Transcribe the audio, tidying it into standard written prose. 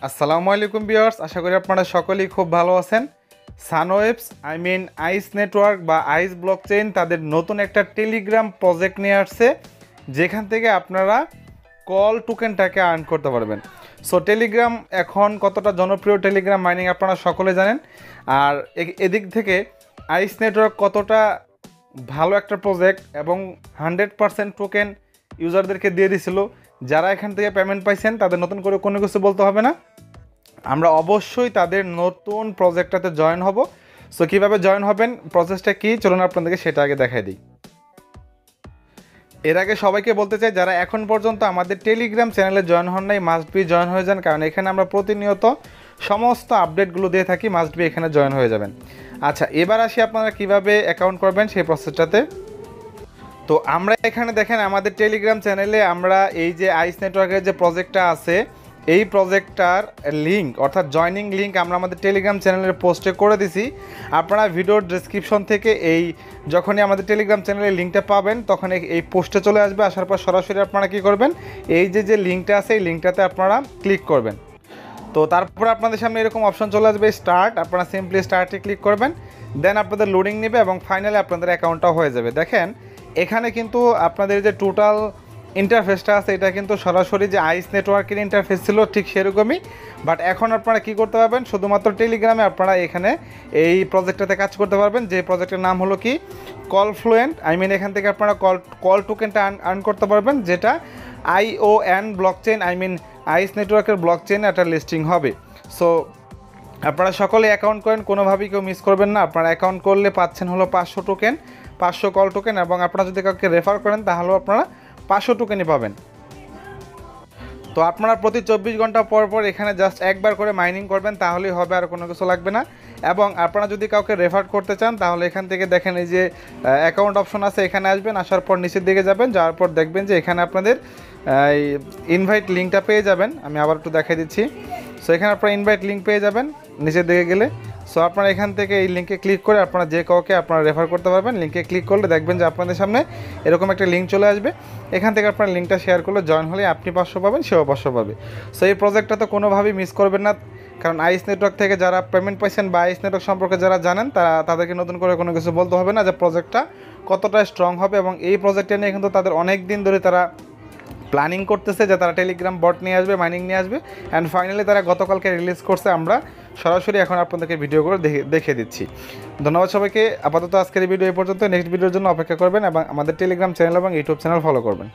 আসসালামু আলাইকুম ভিউয়ার্স, আশা করি আপনারা সকলেই খুব ভালো আছেন। সানওয়েবস আইস নেটওয়ার্ক বা আইস ব্লকচেইন তাদের নতুন একটা টেলিগ্রাম প্রজেক্ট নিয়ে আসছে, যেখান থেকে আপনারা কল টোকেনটাকে আর্ন করতে পারবেন। সো টেলিগ্রাম এখন কতটা জনপ্রিয়, টেলিগ্রাম মাইনিং আপনারা সকলে জানেন। আর এদিক থেকে আইস নেটওয়ার্ক কতটা ভালো একটা প্রজেক্ট এবং 100% টোকেন ইউজারদেরকে দিয়ে দিছিল। যারা এখান থেকে পেমেন্ট পাইছেন তাদের নতুন করে কোনো কিছু বলতে হবে না, আমরা অবশ্যই তাদের নতুন প্রজেক্টটাতে জয়েন হব। সো কীভাবে জয়েন হবেন, প্রসেসটা কী, চলুন আপনাদেরকে সেটা আগে দেখাই দিই। এর আগে সবাইকে বলতে চাই, যারা এখন পর্যন্ত আমাদের টেলিগ্রাম চ্যানেলে জয়েন হন নাই, মাস্ট বি জয়েন হয়ে যান, কারণ এখানে আমরা প্রতিনিয়ত সমস্ত আপডেটগুলো দিয়ে থাকি। মাস্ট বি এখানে জয়েন হয়ে যাবেন। আচ্ছা, এবার আসি আপনারা কীভাবে অ্যাকাউন্ট করবেন সেই প্রসেসটাতে। তো আমরা এখানে দেখেন আমাদের টেলিগ্রাম চ্যানেলে আমরা এই যে আইস নেটওয়ার্কের যে প্রজেক্টটা আছে, এই প্রজেক্টটার লিঙ্ক অর্থাৎ জয়নিং লিঙ্ক আমরা আমাদের টেলিগ্রাম চ্যানেলের পোস্টে করে দিছি। আপনারা ভিডিওর ডেসক্রিপশন থেকে যখনই আমাদের টেলিগ্রাম চ্যানেলের লিঙ্কটা পাবেন তখন এই পোস্টে চলে আসবে। আসার পর সরাসরি আপনারা কী করবেন, এই যে লিঙ্কটা আছে এই লিঙ্কটাতে আপনারা ক্লিক করবেন। তো তারপরে আপনাদের সামনে এরকম অপশন চলে আসবে স্টার্ট, আপনারা সিম্পলি স্টার্টে ক্লিক করবেন। দেন আপনাদের লোডিং নেবে এবং ফাইনালি আপনাদের অ্যাকাউন্টটাও হয়ে যাবে। দেখেন এখানে কিন্তু আপনাদের যে টোটাল ইন্টারফেসটা আছে এটা কিন্তু সরাসরি যে আইস নেটওয়ার্কের ইন্টারফেস ছিল ঠিক সেরকমই, বাট এখন আপনারা কি করতে পারবেন, শুধুমাত্র টেলিগ্রামে আপনারা এখানে এই প্রজেক্টটাতে কাজ করতে পারবেন। যে প্রজেক্টের নাম হলো কি কল ফ্লুয়েন্ট। এখান থেকে আপনারা কল টোকেনটা আর্ন করতে পারবেন, যেটা ION ব্লকচেইন আইস নেটওয়ার্কের ব্লকচেইনে একটা লিস্টিং হবে। সো আপনারা সকলে অ্যাকাউন্ট করেন, কোনোভাবেই কেউ মিস করবেন না। আপনারা অ্যাকাউন্ট করলে পাচ্ছেন হলো 500 টোকেন, 500 কল টোকেন, এবং আপনারা যদি কাউকে রেফার করেন তাহলেও আপনারা 500 টোকেনই পাবেন। তো আপনারা প্রতি 24 ঘন্টা পর পর এখানে জাস্ট একবার করে মাইনিং করবেন, তাহলেই হবে, আর কোনো কিছু লাগবে না। এবং আপনারা যদি কাউকে রেফার করতে চান তাহলে এখান থেকে দেখেন এই যে অ্যাকাউন্ট অপশন আছে, এখানে আসবেন, আসার পর নিচের দিকে যাবেন, যাওয়ার পর দেখবেন যে এখানে আপনাদের ইনভাইট লিঙ্কটা পেয়ে যাবেন। আমি আবার একটু দেখাই দিচ্ছি। সো এখানে আপনারা ইনভাইট লিঙ্ক পেয়ে যাবেন নিচের দিকে গেলে। সো আপনারা এখান থেকে এই লিঙ্কে ক্লিক করে আপনারা যে কাউকে আপনারা রেফার করতে পারবেন। লিঙ্কে ক্লিক করলে দেখবেন যে আপনাদের সামনে এরকম একটা লিঙ্ক চলে আসবে। এখান থেকে আপনারা লিঙ্কটা শেয়ার করলে জয়েন হলে আপনি 500 পাবেন, সেও 500 পাবে। সো এই প্রজেক্টটা তো কোনোভাবেই মিস করবেন না, কারণ আইস নেটওয়ার্ক থেকে যারা পেমেন্ট পাইছেন বা আইস নেটওয়ার্ক সম্পর্কে যারা জানেন তাদেরকে নতুন করে কোনো কিছু বলতে হবে না যে প্রজেক্টটা কতটা স্ট্রং হবে। এবং এই প্রজেক্টটা নিয়ে কিন্তু তাদের অনেক দিন ধরে তারা প্ল্যানিং করতেছে যে তারা টেলিগ্রাম বট নিয়ে আসবে, মাইনিং নিয়ে আসবে, অ্যান্ড ফাইনালি তারা গতকালকে রিলিজ করছে। আমরা সরাসরি এখন আপনাদেরকে ভিডিও করে দেখিয়ে দিচ্ছি। ধন্যবাদ সবাইকে। আপাতত আজকের ভিডিও এই পর্যন্ত। নেক্সট ভিডিওর জন্য অপেক্ষা করবেন এবং আমাদের টেলিগ্রাম চ্যানেল এবং ইউটিউব চ্যানেল ফলো করবেন।